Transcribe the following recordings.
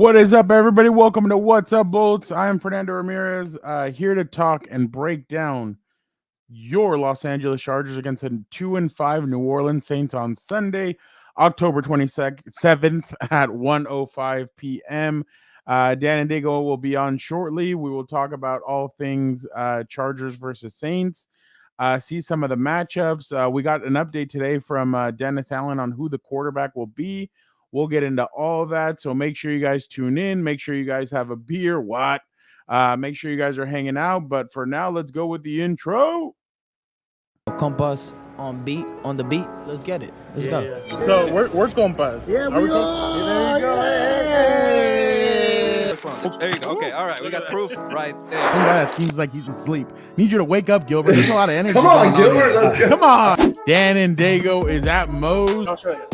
What is up, everybody? Welcome to What's Up, Bolts. I am Fernando Ramirez, here to talk and break down your Los Angeles Chargers against the 2-5 New Orleans Saints on Sunday, October 27th at 1:05 p.m. Dan and Daygo will be on shortly. We will talk about all things Chargers versus Saints, see some of the matchups. We got an update today from Dennis Allen on who the quarterback will be. We'll get into all that. So make sure you guys tune in. Make sure you guys have a beer. Make sure you guys are hanging out. But for now, let's go with the intro. Compas on the beat. Let's get it. Let's go. Yeah. So where's Compas? Yeah, we are. There you go. Hey. There you go. Okay, all right. We got proof right there. Some guy that seems like he's asleep. Need you to wake up, Gilbert. There's a lot of energy. Come on, Gilbert. Let's go. Come on. Dan and Daygo is at Moe's. I'll show you.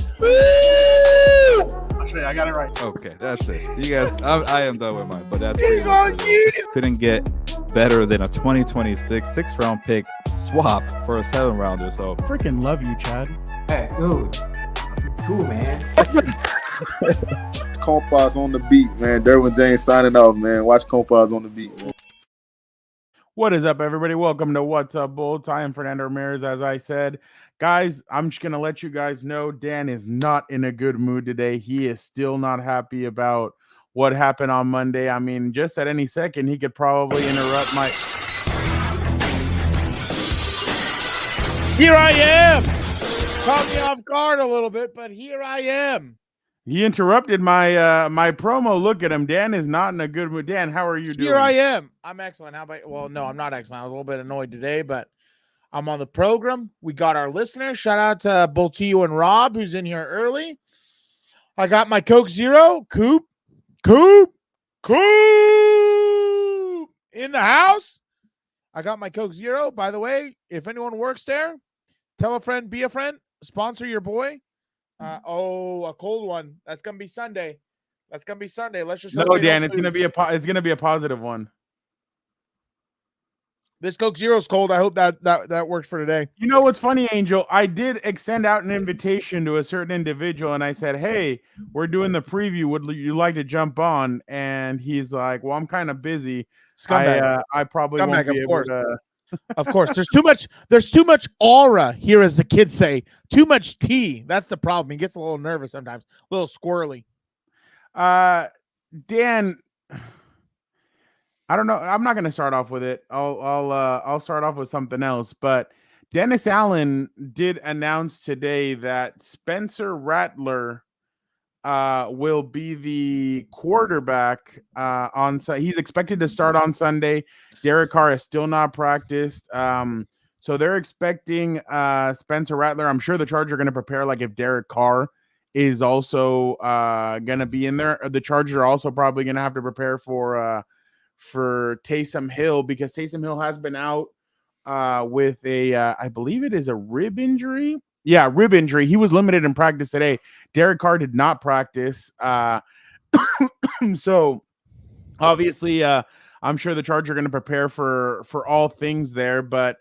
I'll show you. I got it right. Okay, that's it. You guys, I am done with mine, but that's couldn't get better than a 2026 6th-round pick swap for a 7th-rounder. So Freaking love you, Chad. Hey, dude. Cool, man. Compas on the beat, man. Derwin James signing off, man. Watch Compas on the beat, man. What is up, everybody? Welcome to What's Up, Bolts. I am Fernando Ramirez, as I said. Guys, I'm just going to let you guys know Dan is not in a good mood today. He is still not happy about what happened on Monday. I mean, just at any second, he could probably interrupt my... Here I am. Caught me off guard a little bit, but here I am. He interrupted my my promo. Look at him. Dan is not in a good mood. Dan, how are you doing? Here I am. I'm excellent. How about? Well, no, I'm not excellent. I was a little bit annoyed today, but I'm on the program. We got our listeners. Shout out to Boltillo and Rob, who's in here early. I got my Coke Zero. Coop in the house. I got my Coke Zero. By the way, if anyone works there, tell a friend, be a friend, sponsor your boy. A cold one. That's gonna be Sunday. Let's just no, Dan. It's gonna be a positive one. This Coke Zero's cold. I hope that works for today. You know what's funny, Angel? I did extend out an invitation to a certain individual, and I said, "Hey, we're doing the preview. Would you like to jump on?" And he's like, "Well, I'm kind of busy. Scumbag. I probably Scumbag, won't be able course. to." Of course, there's too much aura here, as the kids say. Too much tea. That's the problem. He gets a little nervous sometimes, a little squirrely. Dan, I don't know. I'm not going to start off with it. I'll start off with something else. But Dennis Allen did announce today that Spencer Rattler will be the quarterback on Sunday. He's expected to start on Sunday. Derek Carr has still not practiced. So they're expecting Spencer Rattler. I'm sure the Chargers are going to prepare like if Derek Carr is also going to be in there. The Chargers are also probably going to have to prepare for Taysom Hill, because Taysom Hill has been out with a I believe it is a rib injury. Yeah, rib injury. He was limited in practice today. Derek Carr did not practice. So obviously I'm sure the Chargers are going to prepare for all things there. But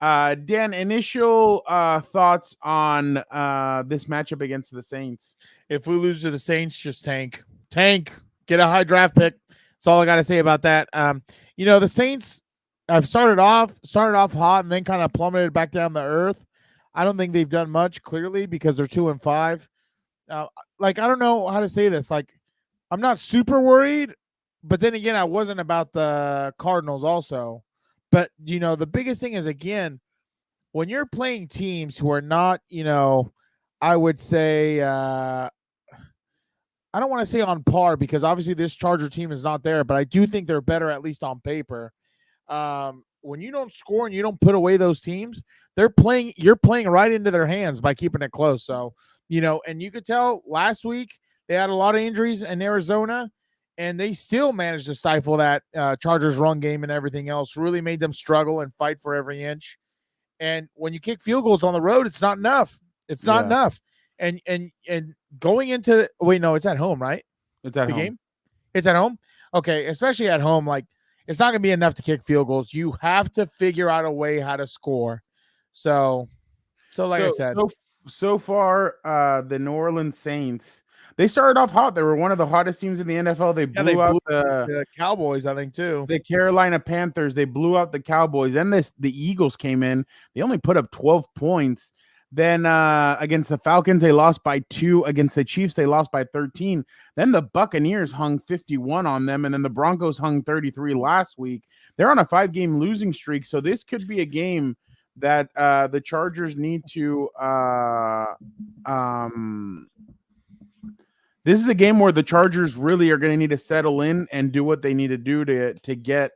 Dan, initial thoughts on this matchup against the Saints? If we lose to the Saints, just tank. Get a high draft pick. That's all I got to say about that. The Saints have started off hot and then kind of plummeted back down to earth. I don't think they've done much, clearly, because they're 2-5. I don't know how to say this. I'm not super worried, but then again, I wasn't about the Cardinals also. But, the biggest thing is, again, when you're playing teams who are not, I would say, I don't want to say on par, because obviously this Charger team is not there, but I do think they're better, at least on paper. When you don't score and you don't put away those teams, you're playing right into their hands by keeping it close. So, and you could tell last week they had a lot of injuries in Arizona, and they still managed to stifle that Chargers run game and everything else. Really made them struggle and fight for every inch. And when you kick field goals on the road, it's not enough. It's not enough. And going into it's at home, right? It's at home. Game? It's at home. Okay, especially at home, it's not going to be enough to kick field goals. You have to figure out a way how to score. So I said, so far, the New Orleans Saints They started off hot. They were one of the hottest teams in the NFL. They blew out the Cowboys, I think, too. The Carolina Panthers. They blew out the Cowboys. Then the Eagles came in. They only put up 12 points. Then against the Falcons, they lost by 2. Against the Chiefs, they lost by 13. Then the Buccaneers hung 51 on them, and then the Broncos hung 33 last week. They're on a 5-game losing streak, so this could be a game that the Chargers need to this is a game where the Chargers really are going to need to settle in and do what they need to do to get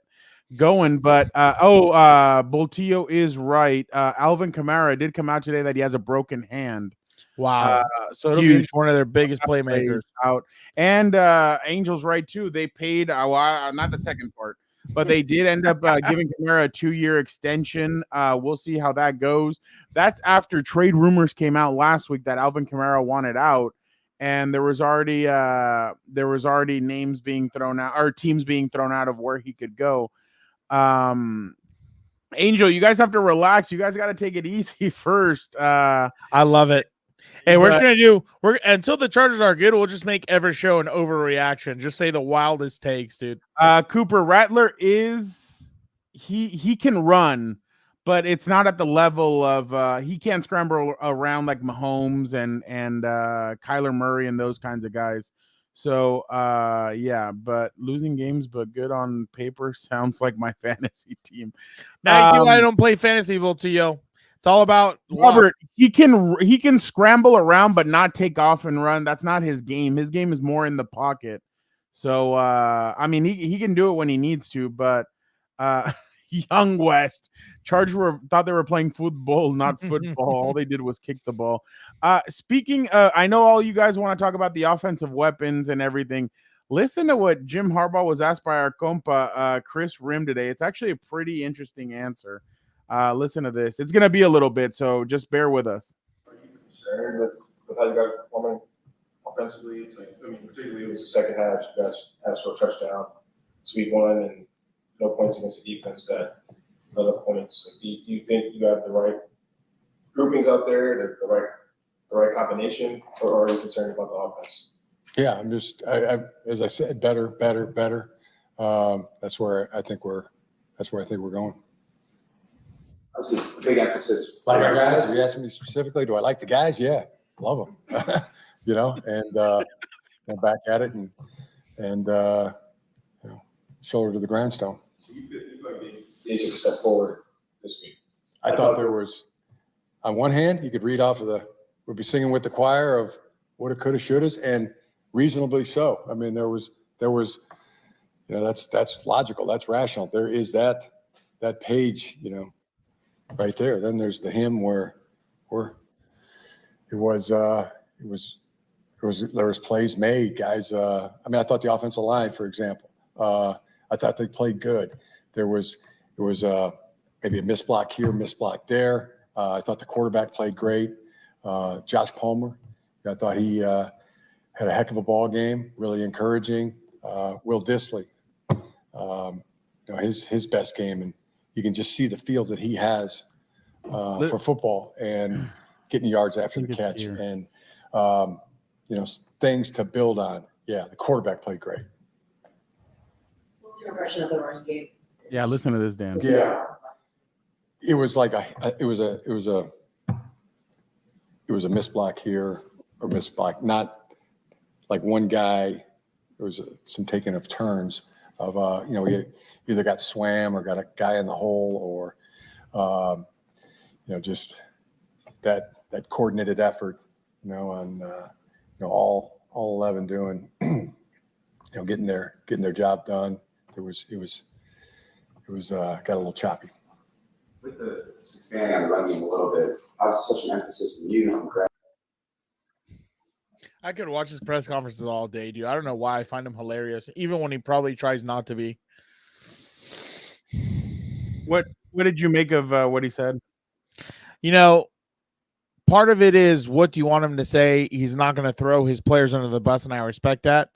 going. But Boltillo is right. Alvin Kamara did come out today that he has a broken hand. Wow. So it'll huge, be one of their biggest playmakers out. And Angel's right too. They paid not the second part, but they did end up giving Kamara a 2-year extension. We'll see how that goes. That's after trade rumors came out last week that Alvin Kamara wanted out. And there was already names being thrown out, or teams being thrown out of where he could go. Angel, you guys have to relax. You guys got to take it easy first. I love it. Hey, we're just gonna until the Chargers are good, we'll just make every show an overreaction. Just say the wildest takes, dude. Cooper Rattler is he can run, but it's not at the level of he can't scramble around like Mahomes and Kyler Murray and those kinds of guys. So yeah, but losing games but good on paper sounds like my fantasy team. Now you see why I don't play fantasy, Boltillo. It's all about Robert. He can scramble around but not take off and run. That's not his game. His game is more in the pocket. So I mean he can do it when he needs to, but Young West Chargers thought they were playing football, not football. All they did was kick the ball. Speaking, I know all you guys want to talk about the offensive weapons and everything. Listen to what Jim Harbaugh was asked by our compa Chris Rim today. It's actually a pretty interesting answer. Listen to this. It's gonna be a little bit, so just bear with us. Are you concerned with how you guys are performing offensively? It's like, I mean, particularly it was the second half. You guys had a short touchdown, week 1, and no points against the defense that other points. Do you think you have the right groupings out there, the right combination, or are you concerned about the offense? Yeah, I'm just, as I said, better. That's where I think we're going. Obviously, big emphasis. Like our guys, are you asking me specifically? Do I like the guys? Yeah, love them. And back at it and shoulder to the grindstone. So you feel like they took a step forward this week? I thought there was, on one hand, you could read off of we'd be singing with the choir of what it coulda, shouldas, and reasonably so. I mean, there was, that's logical, that's rational. There is that page, right there. Then there's the hymn where there was plays made, guys. I mean, I thought the offensive line, for example, I thought they played good. There was maybe a missed block here, missed block there. I thought the quarterback played great. Josh Palmer, I thought he had a heck of a ball game, really encouraging. Will Dissly, his best game, and you can just see the feel that he has for football and getting yards after the catch and things to build on. Yeah, the quarterback played great. What's your impression of the running game? Yeah, listen to this, Dan. Yeah, it was like it was a missed block here or missed block, not like one guy. There was some taking of turns of we either got swam or got a guy in the hole or just that coordinated effort on all 11 doing getting their job done. It was got a little choppy. With the expanding on the run game a little bit, obviously such an emphasis in the uniform. I could watch his press conferences all day, dude. I don't know why I find him hilarious, even when he probably tries not to be. What did you make of what he said? Part of it is, what do you want him to say? He's not going to throw his players under the bus, and I respect that.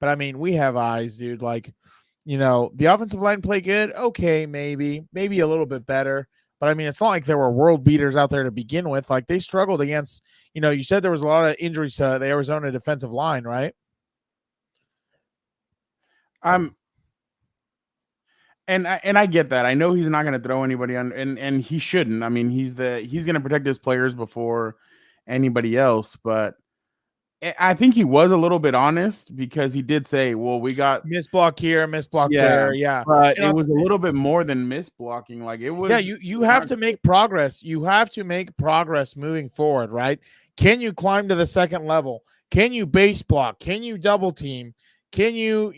But, I mean, we have eyes, dude. Like, the offensive line play good. Okay, maybe a little bit better. But I mean, it's not like there were world beaters out there to begin with. Like they struggled against, you said there was a lot of injuries to the Arizona defensive line, right? And I get that. I know he's not going to throw anybody on, and he shouldn't. I mean, he's going to protect his players before anybody else. But I think he was a little bit honest because he did say, "Well, we got miss block here, miss block there." Yeah, but it was a little bit more than miss blocking. Like it was. Yeah, you have to make progress. You have to make progress moving forward, right? Can you climb to the second level? Can you base block? Can you double team? Can you,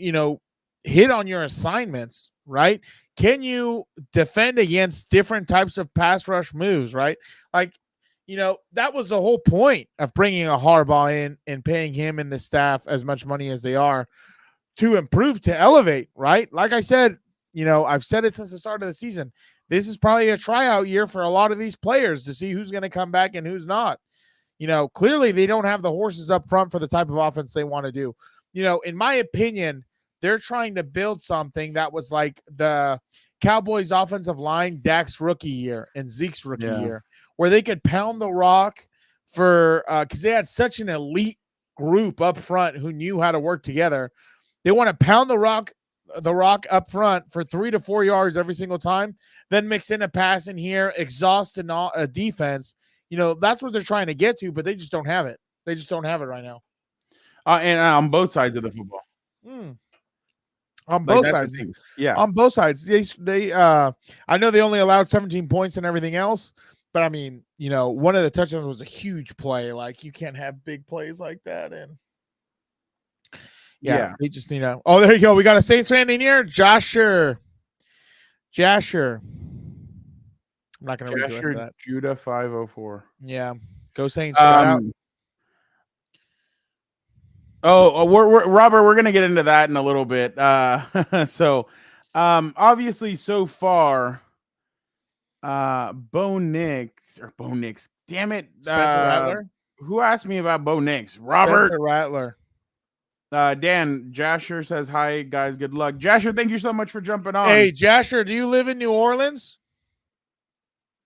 hit on your assignments, right? Can you defend against different types of pass rush moves, right? Like, that was the whole point of bringing a Harbaugh in and paying him and the staff as much money as they are to improve, to elevate, right? Like I said, I've said it since the start of the season. This is probably a tryout year for a lot of these players to see who's going to come back and who's not. Clearly they don't have the horses up front for the type of offense they want to do. In my opinion, they're trying to build something that was like the Cowboys offensive line, Dak's rookie year and Zeke's rookie year, where they could pound the rock for because they had such an elite group up front who knew how to work together. They want to pound the rock up front for 3 to 4 yards every single time, then mix in a pass in here, exhaust a defense. That's what they're trying to get to, but they just don't have it. They just don't have it right now. And on both sides of the football. On both sides. Yeah. On both sides. They I know they only allowed 17 points and everything else, but I mean, one of the touchdowns was a huge play. Like you can't have big plays like that. And they just need to. Oh, there you go. We got a Saints fan in here. Jasher. I'm not going to read the rest of that. Judah 504. Yeah. Go Saints. Shout out. We're Robert, we're gonna get into that in a little bit. Obviously so far, Bo Nix, damn it, Spencer Rattler. Who asked me about Bo Nix? Robert. Spencer Rattler. Dan Jasher says hi, guys. Good luck, Jasher. Thank you so much for jumping on. Hey, Jasher, do you live in New Orleans?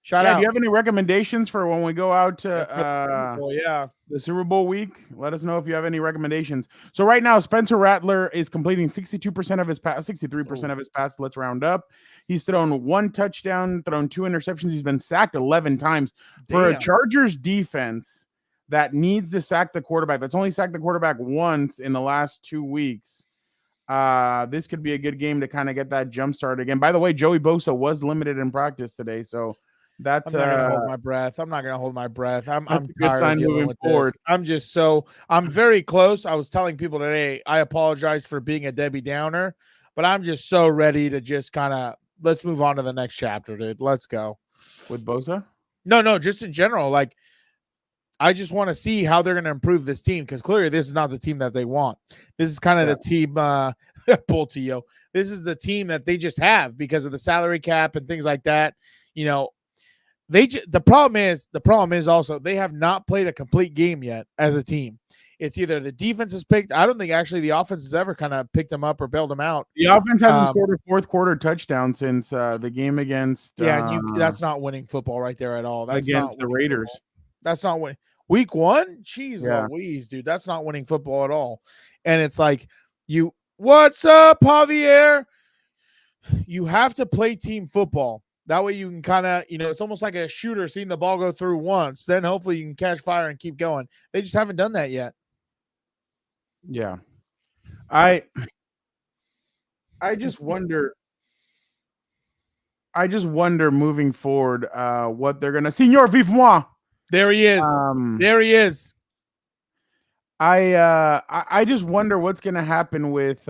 Shout out. Do you have any recommendations for when we go out to the Super Bowl week? Let us know if you have any recommendations. So right now, Spencer Rattler is completing 62% of his pass, 63% of his passes. Let's round up. He's thrown 1 touchdown, thrown 2 interceptions. He's been sacked 11 times. For a Chargers defense that needs to sack the quarterback, that's only sacked the quarterback once in the last 2 weeks. This could be a good game to kind of get that jump start again. By the way, Joey Bosa was limited in practice today, so that's I'm not gonna hold my breath. I'm not gonna hold my breath. I'm good sign moving forward. I'm very close. I was telling people today, I apologize for being a Debbie Downer, but I'm just so ready to just kind of let's move on to the next chapter, dude. Let's go. With Bosa? No, just in general. Like, I just want to see how they're going to improve this team because clearly this is not the team that they want. This is kind of the team, pull to you. This is the team that they just have because of the salary cap and things like that. The problem is also they have not played a complete game yet as a team. It's either the defense is picked. I don't think actually the offense has ever kind of picked them up or bailed them out. The offense hasn't scored a fourth quarter touchdown since the game against. That's not winning football right there at all. That's against the Raiders. Football. That's not winning. Week 1? Jeez Louise, dude. That's not winning football at all. And it's like, what's up, Javier? You have to play team football. That way you can kind of, it's almost like a shooter seeing the ball go through once. Then hopefully you can catch fire and keep going. They just haven't done that yet. Yeah. I just wonder moving forward what they're going to. Signor, vive moi. There he is. There he is. I just wonder what's going to happen with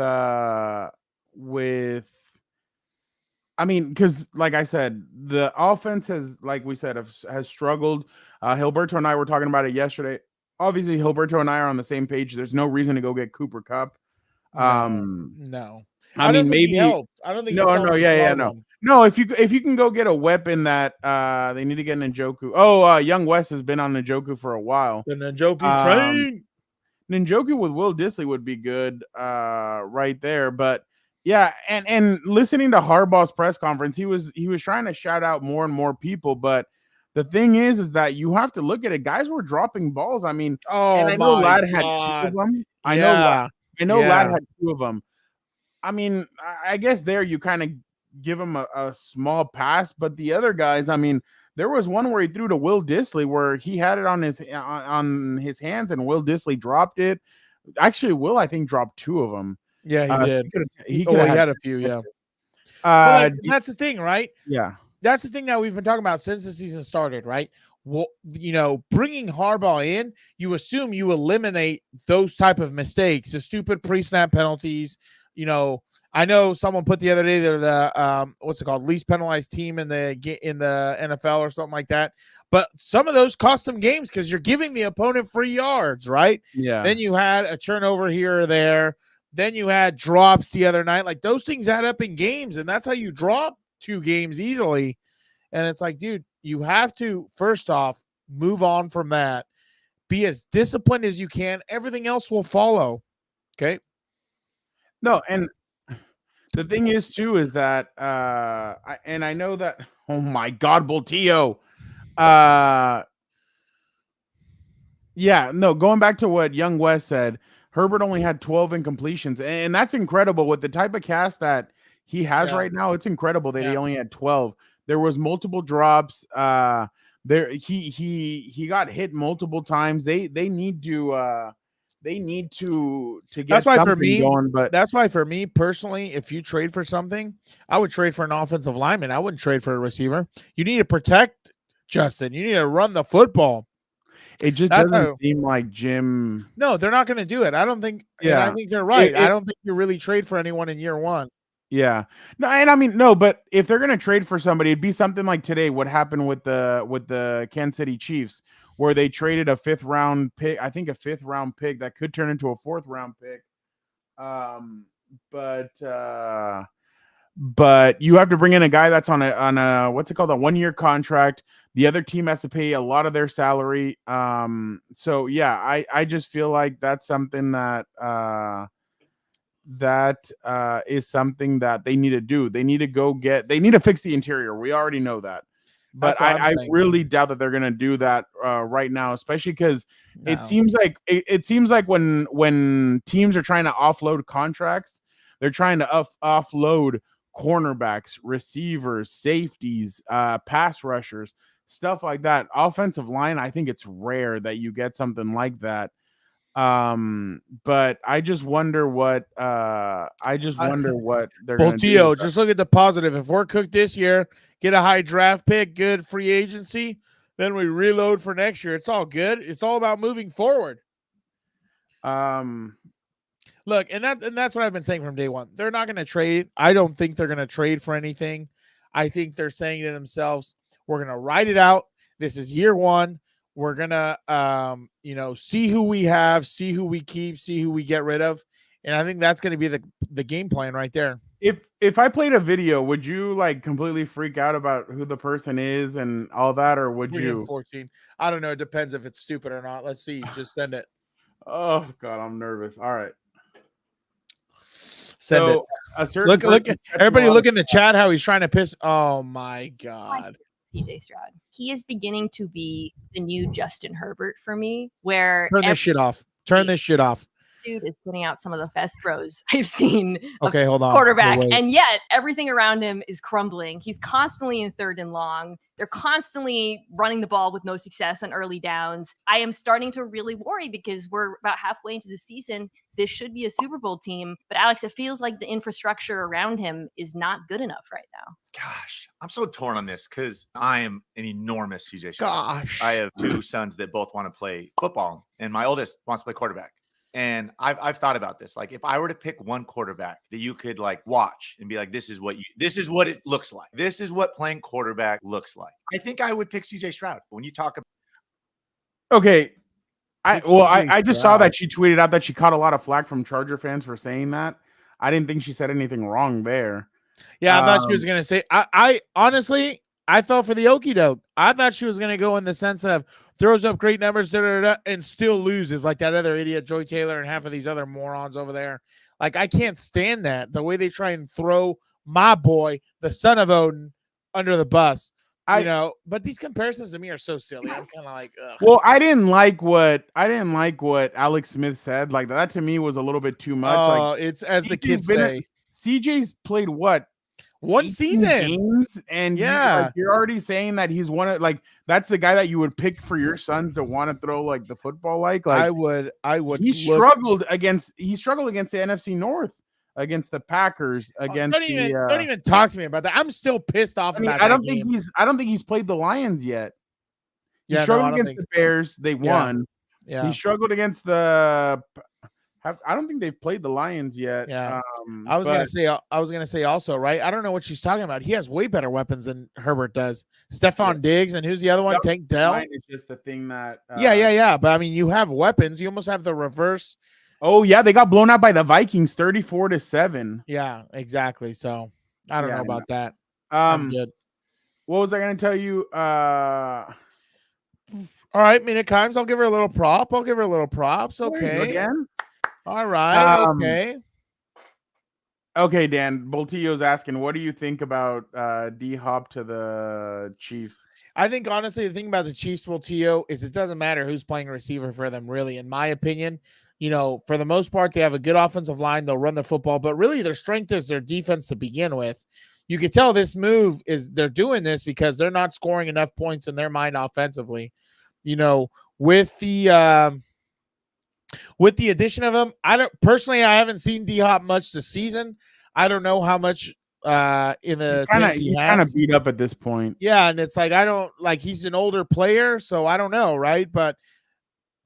I mean, because like I said, the offense has, like we said, has struggled. Hilberto and I were talking about it yesterday. Obviously, Hilberto and I are on the same page. There's no reason to go get Cooper Kupp. No. I mean, maybe helped. I don't think no. If you can go get a weapon that they need to get an Njoku. Young West has been on Njoku for a while. The Njoku train. Njoku with Will Dissly would be good right there, but Yeah, and listening to Harbaugh's press conference, he was trying to shout out more and more people, but the thing is that you have to look at it. Guys were dropping balls. I mean, and Oh I know my Ladd had 2 of God. them. Yeah. I know Ladd Yeah. had 2 of them. I mean, I guess there you kind of give him a small pass, but the other guys, I mean, there was one where he threw to Will Dissly where he had it on his hands and Will Dissly dropped it. Actually, Will I think dropped 2 of them. Yeah, he did. He Well, could he have had a few, yeah. But Uh, like, that's the thing, right? yeah. That's the thing that we've been talking about since the season started, right? Well, bringing Harbaugh in, you assume you eliminate those type of mistakes, the stupid pre-snap penalties. I know someone put the other day they're the what's it called, least penalized team in the NFL or something like that. But some of those cost them games because you're giving the opponent free yards, right? Yeah. Then you had a turnover here or there. Then you had drops the other night. Like those things add up in games, and that's how you drop 2 games easily. And it's like, dude, you have to first off move on from that. Be as disciplined as you can. Everything else will follow. Okay. No, and the thing is too is that I know that oh my God, Boltillo. Yeah, no, going back to what Young West said, Herbert only had 12 incompletions, and that's incredible with the type of cast that he has right now. It's incredible that he only had 12. There was multiple drops. There he got hit multiple times. They need to get that's why something for me going, but that's why for me personally, if you trade for something, I would trade for an offensive lineman. I wouldn't trade for a receiver. You need to protect Justin. You need to run the football. It just doesn't seem like Jim. No, they're not going to do it. I don't think. Yeah, and I think they're right. I don't think you really trade for anyone in year 1. Yeah, no, and I mean no, but if they're gonna trade for somebody, it'd be something like today. What happened with the Kansas City Chiefs, where they traded a 5th round pick, I think a 5th round pick that could turn into a 4th round pick. But you have to bring in a guy that's on a what's it called, a 1-year contract. The other team has to pay a lot of their salary. So yeah, I just feel like that's something that is something that they need to do. They need to fix the interior. We already know that. But I really doubt that they're going to do that right now, especially because it seems like when teams are trying to offload contracts, they're trying to offload cornerbacks, receivers, safeties, pass rushers, stuff like that. Offensive line, I think it's rare that you get something like that. But I just wonder what they're going to do. Just look at the positive. If we're cooked this year, get a high draft pick, good free agency, then we reload for next year. It's all good. It's all about moving forward. Look, and that's what I've been saying from day one. They're not going to trade. I don't think they're going to trade for anything. I think they're saying to themselves, we're going to ride it out. This is year 1. We're going to, see who we have, see who we keep, see who we get rid of. And I think that's going to be the game plan right there. If I played a video, would you like completely freak out about who the person is and all that? Or would you? 14. I don't know. It depends if it's stupid or not. Let's see. Just send it. Oh God, I'm nervous. All right. Send it. Look, everybody look in the chat how he's trying to piss. Oh my God. CJ Stroud. He is beginning to be the new Justin Herbert for me, where Turn this shit off. Dude is putting out some of the best throws I've seen. Okay, hold on. Quarterback, and yet everything around him is crumbling. He's constantly in 3rd and long. They're constantly running the ball with no success on early downs. I am starting to really worry because we're about halfway into the season. This should be a Super Bowl team, but Alex, it feels like the infrastructure around him is not good enough right now. Gosh, I'm so torn on this because I am an enormous CJ Stroud. I have 2 sons that both want to play football, and my oldest wants to play quarterback. And I've thought about this. Like, if I were to pick one quarterback that you could like watch and be like, this is what it looks like. This is what playing quarterback looks like. I think I would pick CJ Stroud. When you talk about okay. I just saw that she tweeted out that she caught a lot of flack from Charger fans for saying that. I didn't think she said anything wrong there. Yeah, I thought she was gonna say I honestly fell for the okie doke. I thought she was gonna go in the sense of throws up great numbers, and still loses like that other idiot Joy Taylor and half of these other morons over there. Like, I can't stand that. The way they try and throw my boy, the son of Odin, under the bus. But these comparisons to me are so silly. I'm kind of like, ugh. Well, I didn't like what Alex Smith said. Like that to me was a little bit too much. Oh, it's as the kids say. CJ's played what? One season games, and you're already saying that he's one of that's the guy that you would pick for your sons to want to throw like the football like I would. He struggled against the NFC North, against the Packers, against don't even talk to me about that. I'm still pissed off about that. I don't think he's played the Lions yet. He Yeah, struggled against the Bears. They won. Yeah. He struggled against the I don't think they've played the Lions yet. Yeah. I was gonna say also, right? I don't know what she's talking about. He has way better weapons than Herbert does. Stephon Diggs, and who's the other one? Tank Dell. It's just the thing that yeah. But I mean, you have weapons. You almost have the reverse. Oh yeah, they got blown out by the Vikings 34-7. Yeah, exactly. So I don't know about that. I'm good. What was I gonna tell you? All right, Mina Kimes, I'll give her a little prop. Okay. Again? All right. Okay. Okay, Dan. Boltillo's asking, what do you think about D-Hop to the Chiefs? I think, honestly, the thing about the Chiefs, Boltillo, is it doesn't matter who's playing receiver for them, really, in my opinion. For the most part, they have a good offensive line. They'll run the football, but really their strength is their defense to begin with. You could tell this move is they're doing this because they're not scoring enough points in their mind offensively. With the addition of him, I haven't seen D-Hop much this season. I don't know how much in the tank he has. Kind of beat up at this point. Yeah, and it's like he's an older player, so I don't know, right? But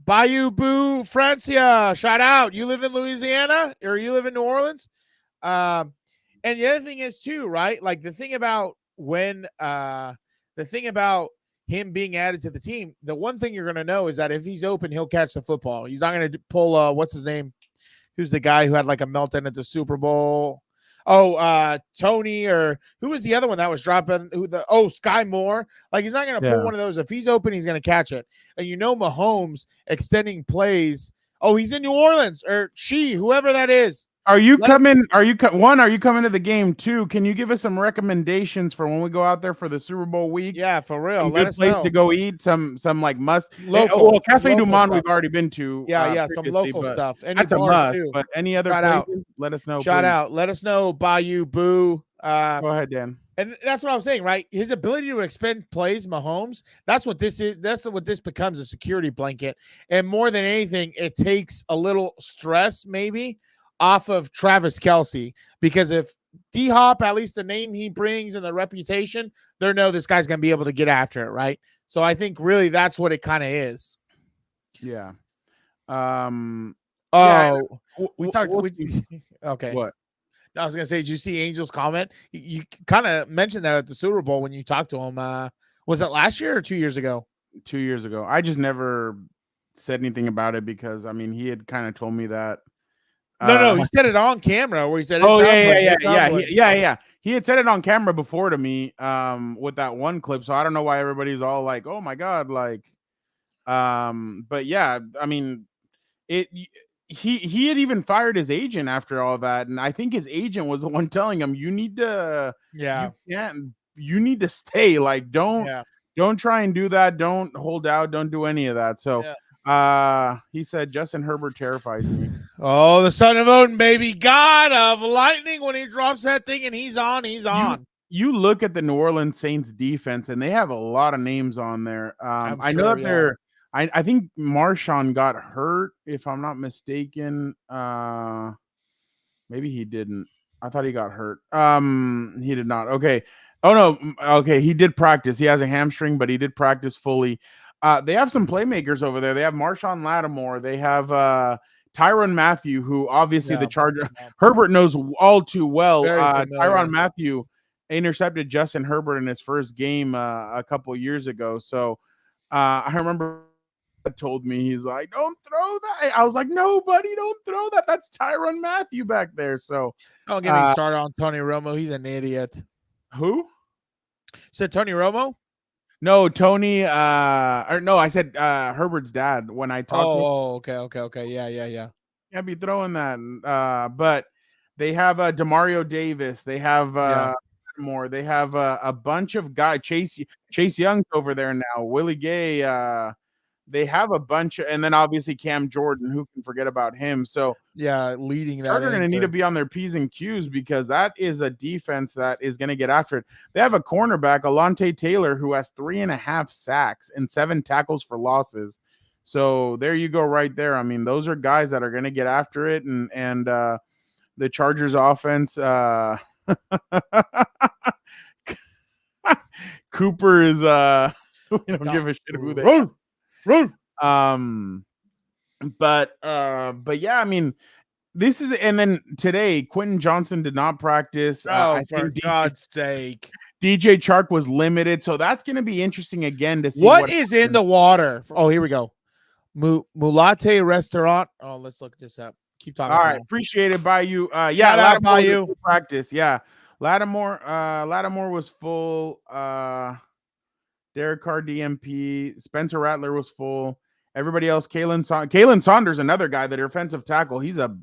Bayou Boo Francia, shout out. You live in Louisiana or you live in New Orleans? And the other thing is too, right? Like the thing about him being added to the team, the one thing you're going to know is that if he's open, he'll catch the football. He's not going to pull, what's his name? Who's the guy who had like a meltdown at the Super Bowl? Oh, Tony, or who was the other one that was dropping? Sky Moore. Like he's not going to pull one of those. If he's open, he's going to catch it. And Mahomes extending plays. Oh, he's in New Orleans, or whoever that is. Are you coming to the game? 2, can you give us some recommendations for when we go out there for the Super Bowl week? Yeah, for real. Let us know. To go eat some like must local. Cafe Du Monde we've already been to. Yeah, some local stuff. That's a must. Too. But any other places, let us know. Shout out. Let us know. Bayou Boo. Go ahead, Dan. And that's what I'm saying, right? His ability to expend plays, Mahomes, that's what this is. That's what this becomes, a security blanket. And more than anything, it takes a little stress maybe off of Travis Kelce, because if D-Hop, at least the name he brings and the reputation, they know this guy's going to be able to get after it, right? So I think really that's what it kind of is. Yeah. We talked. Okay. What? I was going to say, did you see Angel's comment? You kind of mentioned that at the Super Bowl when you talked to him. Was it last year or 2 years ago? 2 years ago. I just never said anything about it because, he had kind of told me that. No, he said it on camera where he said, yeah. He had said it on camera before to me with that one clip. So I don't know why everybody's all like, oh my God. But yeah, he had even fired his agent after all that. And I think his agent was the one telling him, you need to stay. Like, don't try and do that. Don't hold out. Don't do any of that. So he said, Justin Herbert terrifies me. Oh, the son of Odin, baby. God of lightning, when he drops that thing and he's on. You look at the New Orleans Saints defense and they have a lot of names on there. I know that I think Marshawn got hurt, if I'm not mistaken. Maybe he didn't. I thought he got hurt. He did not. Okay. Oh no. Okay. He did practice. He has a hamstring, but he did practice fully. They have some playmakers over there. They have Marshawn Lattimore. They have Tyrann Mathieu, who obviously the Charger Herbert knows all too well. Tyrann Mathieu intercepted Justin Herbert in his first game a couple years ago. So I remember told me, he's like, don't throw that. I was like, no, buddy, don't throw that. That's Tyrann Mathieu back there. So don't get me started on Tony Romo. He's an idiot. Who? Said Tony Romo? No, Tony. I said Herbert's dad when I talked. Oh, okay. Yeah. Can't be throwing that. But they have Demario Davis. They have more. They have a bunch of guys. Chase Young's over there now. Willie Gay. They have a bunch of, and then obviously Cam Jordan. Who can forget about him? So leading that. They're going to need to be on their P's and Q's because that is a defense that is going to get after it. They have a cornerback, Alontae Taylor, who has 3.5 sacks and 7 tackles for losses. So there you go, right there. I mean, those are guys that are going to get after it, and the Chargers offense. Cooper is we don't give a shit who they are. But yeah, I mean, this is, and then today Quentin Johnson did not practice. For God's sake. DJ Chark was limited, so that's going to be interesting again to see what is in the water. Oh, here we go. Mulate Restaurant. Oh, let's look this up. Keep talking. All right, appreciate it by you. Shout out by you. Practice. Yeah, Lattimore was full. Derek Carr DMP. Spencer Rattler was full. Everybody else, Kalen Saunders, another guy, the defensive tackle. He's a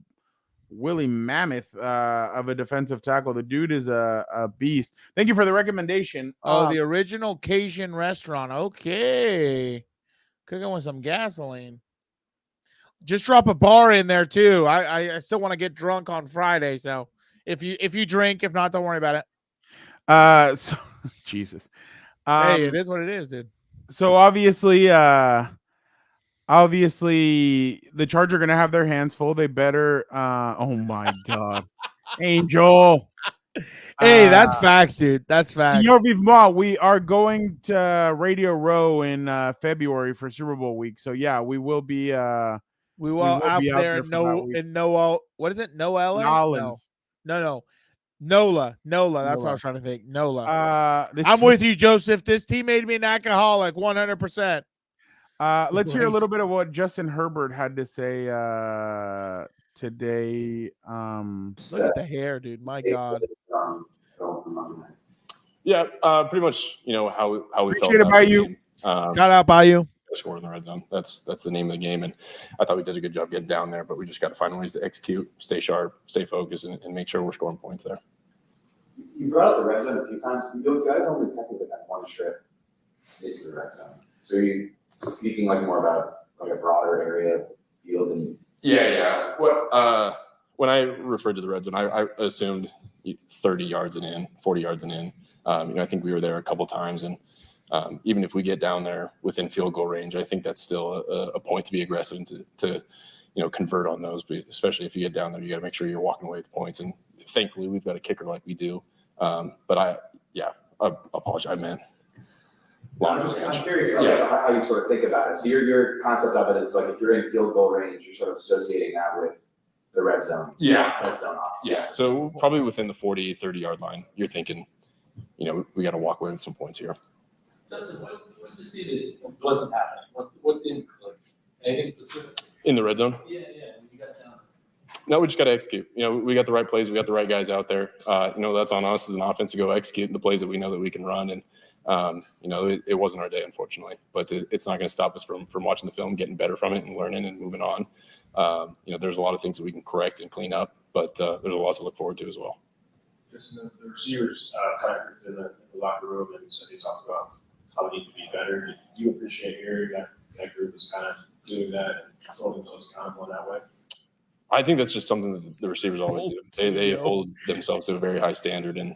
Willie Mammoth of a defensive tackle. The dude is a beast. Thank you for the recommendation. The original Cajun restaurant. Okay. Cooking with some gasoline. Just drop a bar in there too. I still want to get drunk on Friday. So if you drink, if not, don't worry about it. So Jesus. Hey, it is what it is, dude. So obviously the Chargers are gonna have their hands full. They better oh my God. Angel. Hey, that's facts, dude. That's facts. We are going to Radio Row in February for Super Bowl week. So yeah, we will be out there in Noah. What is it? Noella? Nolans. No. Nola. That's what I was trying to think. Nola. I'm with you, Joseph. This team made me an alcoholic 100%. Let's hear a little bit of what Justin Herbert had to say today. Look at the hair, dude. My God. Yeah, pretty much. How we appreciate it by you. Shout out by you. Score in the red zone. That's the name of the game, and I thought we did a good job getting down there. But we just got to find ways to execute, stay sharp, stay focused, and make sure we're scoring points there. You brought up the red zone a few times. You guys only technically had one trip into the red zone. So you're speaking more about a broader area of field and yeah. What when I referred to the red zone, I assumed 30 yards and in, 40 yards and in. I think we were there a couple times, and even if we get down there within field goal range, I think that's still a point to be aggressive and to convert on those. But especially if you get down there, you got to make sure you're walking away with points. And thankfully, we've got a kicker like we do. But I apologize, man. I'm curious how you sort of think about it. So your concept of it is if you're in field goal range, you're sort of associating that with the red zone. Yeah. Red zone offense. Yeah. So probably within the 40, 30-yard line, you're thinking, we got to walk away with some points here. Justin, what did you see that wasn't happening? What didn't click? Anything specific? In the red zone? Yeah. You got down. No, we just got to execute. We got the right plays. We got the right guys out there. That's on us as an offense to go execute the plays that we know that we can run. And, it wasn't our day, unfortunately. But it's not going to stop us from watching the film, getting better from it, and learning and moving on. There's a lot of things that we can correct and clean up, but there's a lot to look forward to as well. Just the receivers kind of in the locker room, and so they talked about how we need to be better. Do you appreciate hearing that group is kind of doing that and holding themselves accountable in that way? I think that's just something that the receivers always do. They hold themselves to a very high standard, and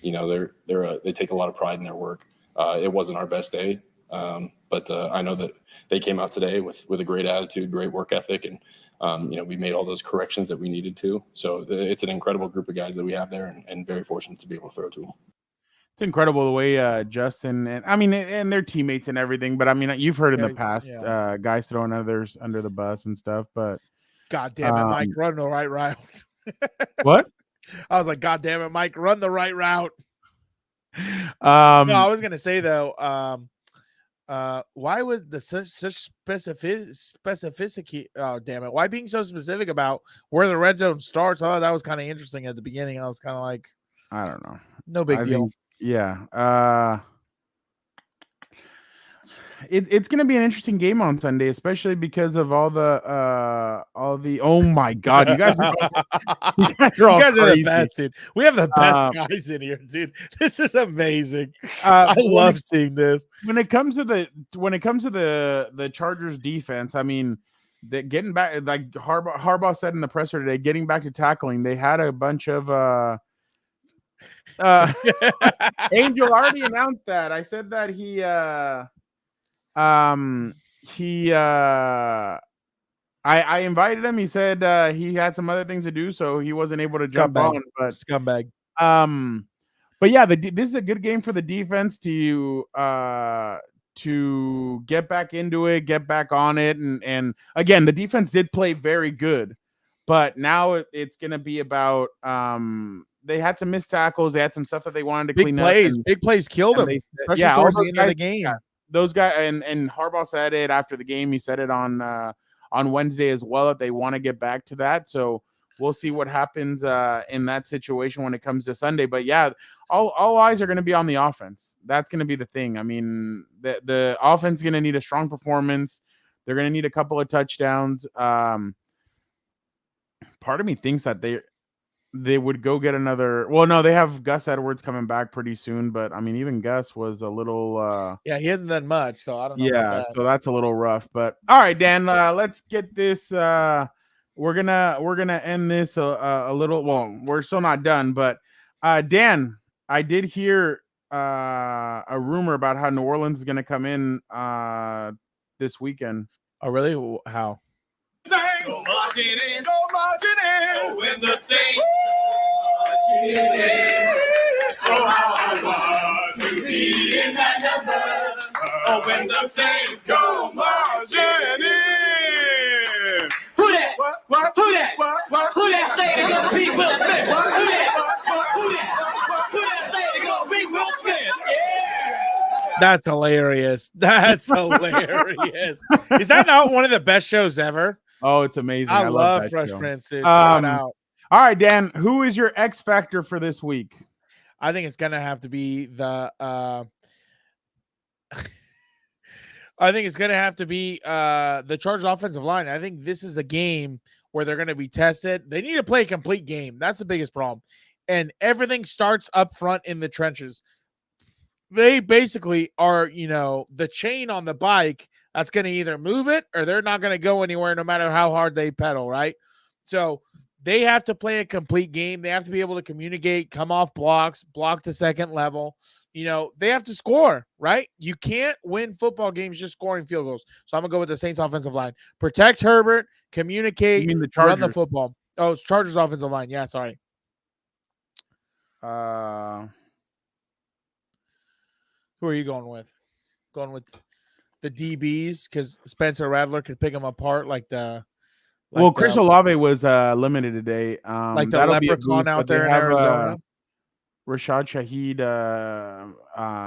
they take a lot of pride in their work. It wasn't our best day, but I know that they came out today with a great attitude, great work ethic, and we made all those corrections that we needed to. So it's an incredible group of guys that we have there, and very fortunate to be able to throw to them. It's incredible the way Justin and their teammates and everything. But you've heard in the past guys throwing others under the bus and stuff. But God damn it, Mike, run the right route. What? I was like, God damn it, Mike, run the right route. No, I was gonna say though, why was the such specificity? Oh damn it! Why being so specific about where the red zone starts? I thought that was kind of interesting at the beginning. I was kind of like, I don't know, no big deal. it's going to be an interesting game on Sunday, especially because of all the oh my god, you guys are all are the crazy. best, dude. We have the best guys in here, dude. This is amazing. I love seeing this. When it comes to the Chargers defense, I mean, getting back, like Harbaugh said in the presser today, getting back to tackling, they had a bunch of Angel already announced that. I said that I invited him. He said he had some other things to do, so he wasn't able to jump on. But scumbag. But yeah, this is a good game for the defense to get back into it, get back on it, and again, the defense did play very good, but now it's going to be about they had some missed tackles, they had some stuff that they wanted to clean up. Big plays killed them, especially towards the end of the game. Yeah, those guys and Harbaugh said it after the game. He said it on Wednesday as well that they want to get back to that. So we'll see what happens in that situation when it comes to Sunday. But yeah, all eyes are going to be on the offense. That's going to be the thing. I mean, the offense is going to need a strong performance. They're going to need a couple of touchdowns. Part of me thinks that they would go get another. Well, no, they have Gus Edwards coming back pretty soon. But I mean, even Gus was a little. Yeah, he hasn't done much, so I don't know. Yeah, so that's a little rough. But all right, Dan, let's get this. We're gonna end this a little. Well, we're still not done, but Dan, I did hear a rumor about how New Orleans is gonna come in this weekend. Oh, really? How? Go marching in, go marching in. Oh, when the Saints marching in. Oh, how I want to be in that number. Oh, when the Saints go marching in. Who that? What? Who that? What? Who that say they gonna beat Will Smith? Who that? Who that? Who that say they gonna beat Will Smith? Yeah. That's hilarious. That's hilarious. Is that not one of the best shows ever? Oh, it's amazing. I love Fresh Prince, dude. Shout out. All right, Dan, who is your X factor for this week? I think it's gonna have to be the Chargers offensive line. I think this is a game where they're gonna be tested. They need to play a complete game. That's the biggest problem. And everything starts up front in the trenches. They basically are, the chain on the bike that's going to either move it or they're not going to go anywhere no matter how hard they pedal, right? So they have to play a complete game. They have to be able to communicate, come off blocks, block to second level. They have to score, right? You can't win football games just scoring field goals. So I'm going to go with the Saints offensive line. Protect Herbert, communicate, run the football. Oh, it's Chargers offensive line. Yeah, sorry. Who are you going with? Going with the DBs because Spencer Rattler could pick them apart Chris Olave was limited today. Like the leprechaun out there in Arizona. Rashad Shaheed,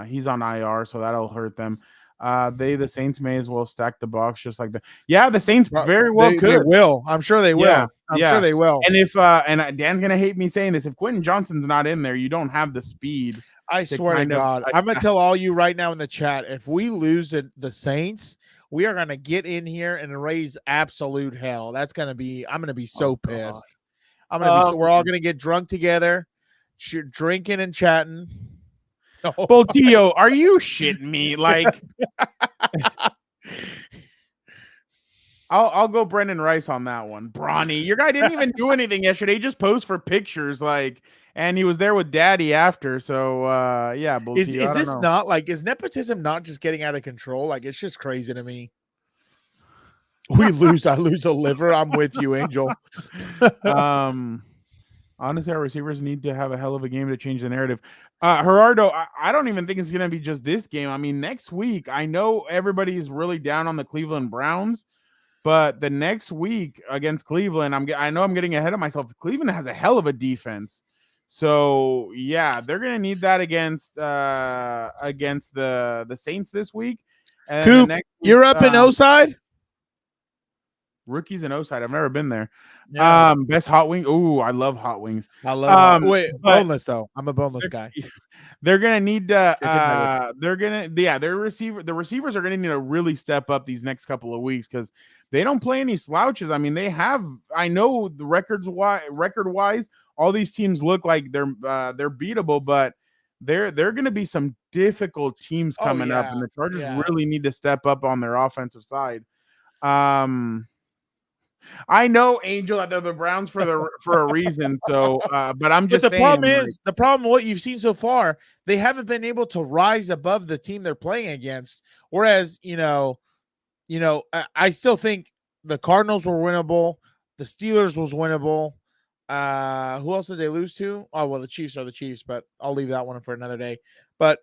he's on IR, so that'll hurt them. The Saints may as well stack the box just like that. Yeah, the Saints very well could. They will. I'm sure they will. Yeah, I'm sure they will. And if and Dan's gonna hate me saying this, if Quentin Johnston's not in there, you don't have the speed. I swear to God, I'm gonna tell all you right now in the chat, if we lose the Saints, we are gonna get in here and raise absolute hell. I'm gonna be so pissed. We're all gonna get drunk together, drinking and chatting. Boltillo, are you shitting me? Like, I'll go Brendan Rice on that one. Bronny, your guy didn't even do anything yesterday. He just posed for pictures, and he was there with Daddy after. So, yeah. Boltillo, is this not is nepotism not just getting out of control? It's just crazy to me. We lose, I lose a liver. I'm with you, Angel. Honestly, our receivers need to have a hell of a game to change the narrative. Gerardo, I don't even think it's going to be just this game. I mean, next week, I know everybody's really down on the Cleveland Browns, but the next week against Cleveland, I know I'm getting ahead of myself. Cleveland has a hell of a defense. So, yeah, they're going to need that against the Saints this week. And Coop, you're up in O-side? Rookies in O-side. I've never been there. Yeah. Best hot wing. Ooh, I love hot wings. I love boneless though. I'm a boneless guy. they're gonna need to. Chicken The receivers are gonna need to really step up these next couple of weeks because they don't play any slouches. I mean, they have. I know the record wise, all these teams look like they're beatable, but they're going to be some difficult teams coming up, and the Chargers really need to step up on their offensive side. I know, Angel, that they're the Browns for a reason. So, but I'm just saying. The problem what you've seen so far, they haven't been able to rise above the team they're playing against. Whereas, I still think the Cardinals were winnable. The Steelers was winnable. Who else did they lose to? Oh, well, the Chiefs are the Chiefs, but I'll leave that one for another day. But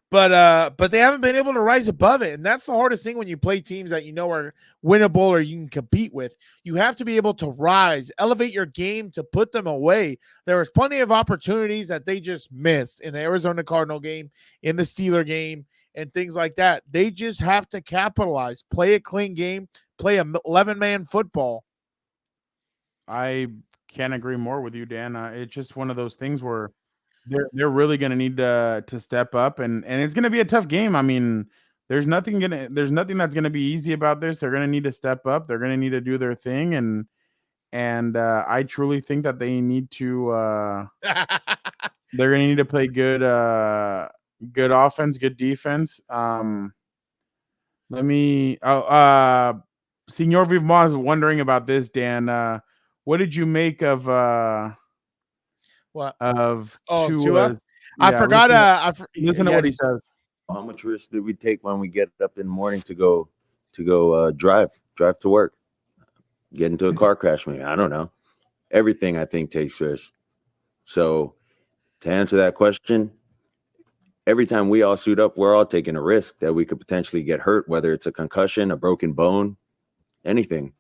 but they haven't been able to rise above it, and that's the hardest thing when you play teams that are winnable or you can compete with. You have to be able to rise, elevate your game to put them away. There was plenty of opportunities that they just missed in the Arizona Cardinal game, in the Steeler game, and things like that. They just have to capitalize, play a clean game, play 11-man football. I can't agree more with you, Dan. It's just one of those things where they're really going to need to step up, and it's going to be a tough game. I mean, there's nothing that's going to be easy about this. They're going to need to step up. They're going to need to do their thing, and I truly think that they need to. They're going to need to play good offense, good defense. Senor Vivmont is wondering about this, Dan. What did you make of what of Tua? I forgot. Listen to what he says. How much risk did we take when we get up in the morning to go drive to work, get into a car crash? Maybe, I don't know. Everything I think takes risk. So to answer that question, every time we all suit up, we're all taking a risk that we could potentially get hurt, whether it's a concussion, a broken bone, anything.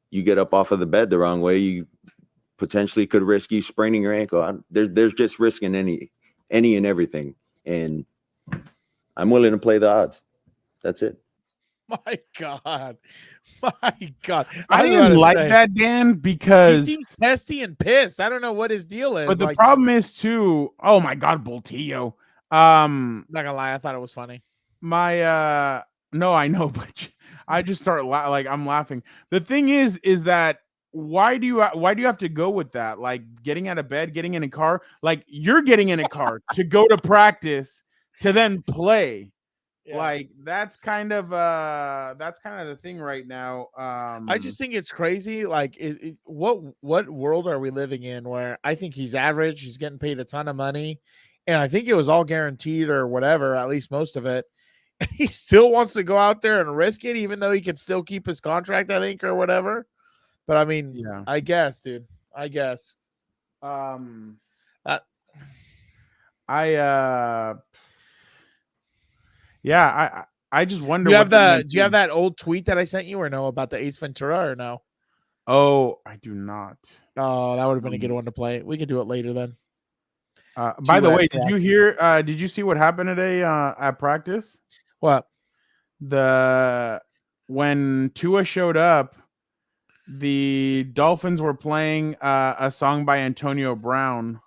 You get up off of the bed the wrong way, you potentially could risk you spraining your ankle. There's just risk in any and everything, and I'm willing to play the odds. That's it. My God. I didn't like that, Dan, because he seems testy and pissed. I don't know what his deal is. But the problem is too. Oh my God, Boltillo. Not gonna lie, I thought it was funny. No, I know, but I just start I'm laughing. The thing is that why do you have to go with that? Like getting out of bed, getting in a car, like you're getting in a car to go to practice to then play. Yeah. Like that's kind of the thing right now. I just think it's crazy. Like, what world are we living in where I think he's average, he's getting paid a ton of money, and I think it was all guaranteed or whatever, at least most of it. And he still wants to go out there and risk it, even though he can still keep his contract, I think, or whatever. But I mean, yeah, I guess, dude. I guess. Yeah, I just wonder. Do you have that old tweet that I sent you or no about the Ace Ventura or no? Oh, I do not. Oh, that would have been a good one to play. We could do it later then. By the way, did you hear? Did you see what happened today at practice? What? When Tua showed up, the Dolphins were playing a song by Antonio Brown.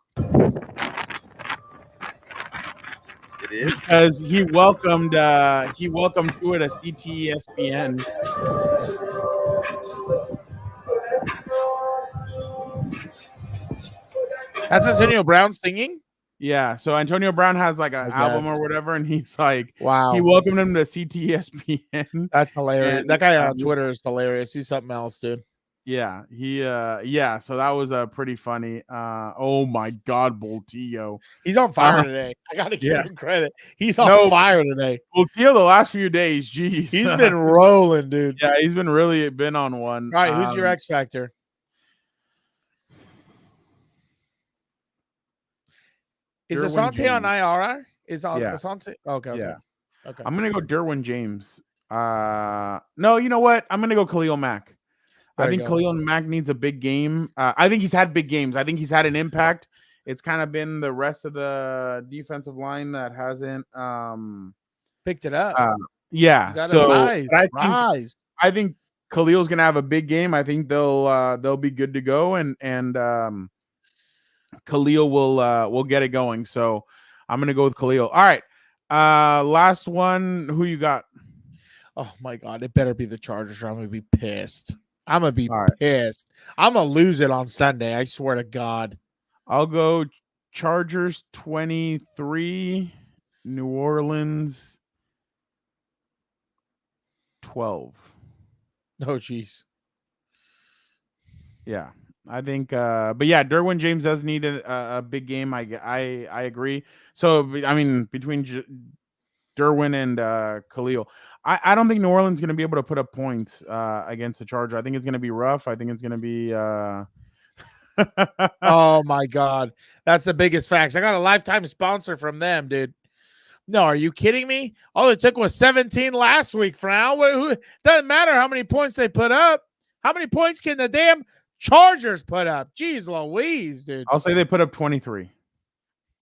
It is because he welcomed Tua to CTESPN. That's Antonio Brown singing? Yeah, so Antonio Brown has like an album or whatever, and he's like, wow, he welcomed him to CTESPN. That's hilarious. That guy on Twitter is hilarious. He's something else, dude. Yeah, so that was pretty funny. Oh my God, Boltillo. He's on fire today. I gotta give him credit. He's on fire today. Boltillo the last few days, geez. He's been rolling, dude. Yeah, he's been on one. All right, who's your X Factor? Is Asante on IR? Is on Asante? Okay. Yeah. Okay. I'm gonna go Derwin James. No, you know what? I'm gonna go Khalil Mack. I think Khalil Mack needs a big game. I think he's had big games. I think he's had an impact. It's kind of been the rest of the defensive line that hasn't picked it up. Yeah. So rise. I think Khalil's gonna have a big game. I think they'll be good to go. And Khalil will get it going. So I'm gonna go with Khalil. All right. Last one. Who you got? Oh my God, it better be the Chargers or I'm gonna be pissed. I'm gonna be All right. pissed. I'm gonna lose it on Sunday. I swear to God. I'll go Chargers 23, New Orleans 12. Oh, jeez. Yeah, I think. But yeah, Derwin James does need a big game. I agree. So I mean, between Derwin and Khalil, I don't think New Orleans is going to be able to put up points against the Chargers. I think it's going to be rough. I think it's going to be. Oh my God, that's the biggest facts. I got a lifetime sponsor from them, dude. No, are you kidding me? All it took was 17 last week, Frown. Doesn't matter how many points they put up. How many points can the damn Chargers put up? Jeez Louise, dude. I'll say they put up 23.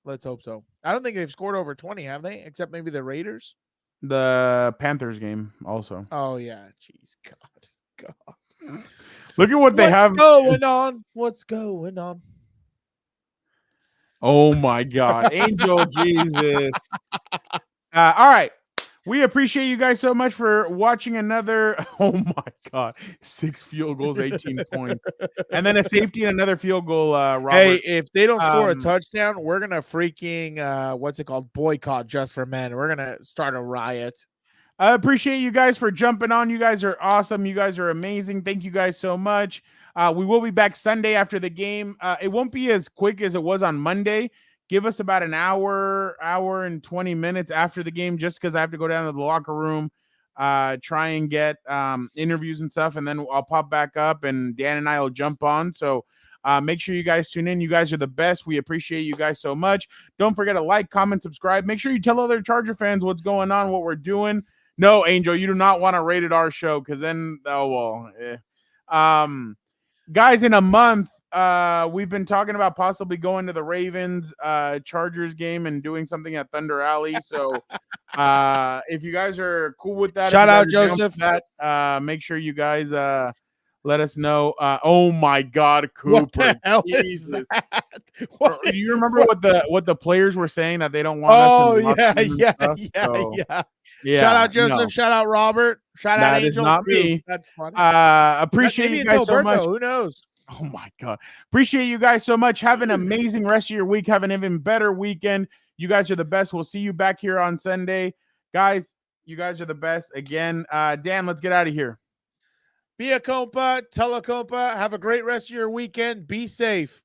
Let's hope so. I don't think they've scored over 20, have they? Except maybe the Raiders. The Panthers game also. Oh yeah, jeez, God. Look at what they have. What's going on? Oh my God, Angel Jesus. All right. We appreciate you guys so much for watching another. Oh my God, 6 field goals, 18 points, and then a safety and another field goal. Robert. Hey, if they don't score a touchdown, we're gonna freaking boycott Just for Men. We're gonna start a riot. I appreciate you guys for jumping on. You guys are awesome. You guys are amazing. Thank you guys so much. We will be back Sunday after the game. It won't be as quick as it was on Monday. Give us about an hour and 20 minutes after the game, just because I have to go down to the locker room, try and get interviews and stuff, and then I'll pop back up, and Dan and I will jump on. So make sure you guys tune in. You guys are the best. We appreciate you guys so much. Don't forget to like, comment, subscribe. Make sure you tell other Charger fans what's going on, what we're doing. No, Angel, you do not want to rated our show, because then, guys, in a month, we've been talking about possibly going to the Ravens Chargers game and doing something at Thunder Alley. So if you guys are cool with that, shout out Joseph. Make sure you guys let us know. Oh my God, Cooper! What the hell is that? Do you remember what the players were saying that they don't want us? Yeah. Shout out Joseph. No. Shout out Robert. Shout out Angel. That is not me. That's funny. Appreciate you guys so much. Who knows? Oh my God. Appreciate you guys so much. Have an amazing rest of your week. Have an even better weekend. You guys are the best. We'll see you back here on Sunday. Guys, you guys are the best. Again, Dan, let's get out of here. Be a compa, tell a compa. Have a great rest of your weekend. Be safe.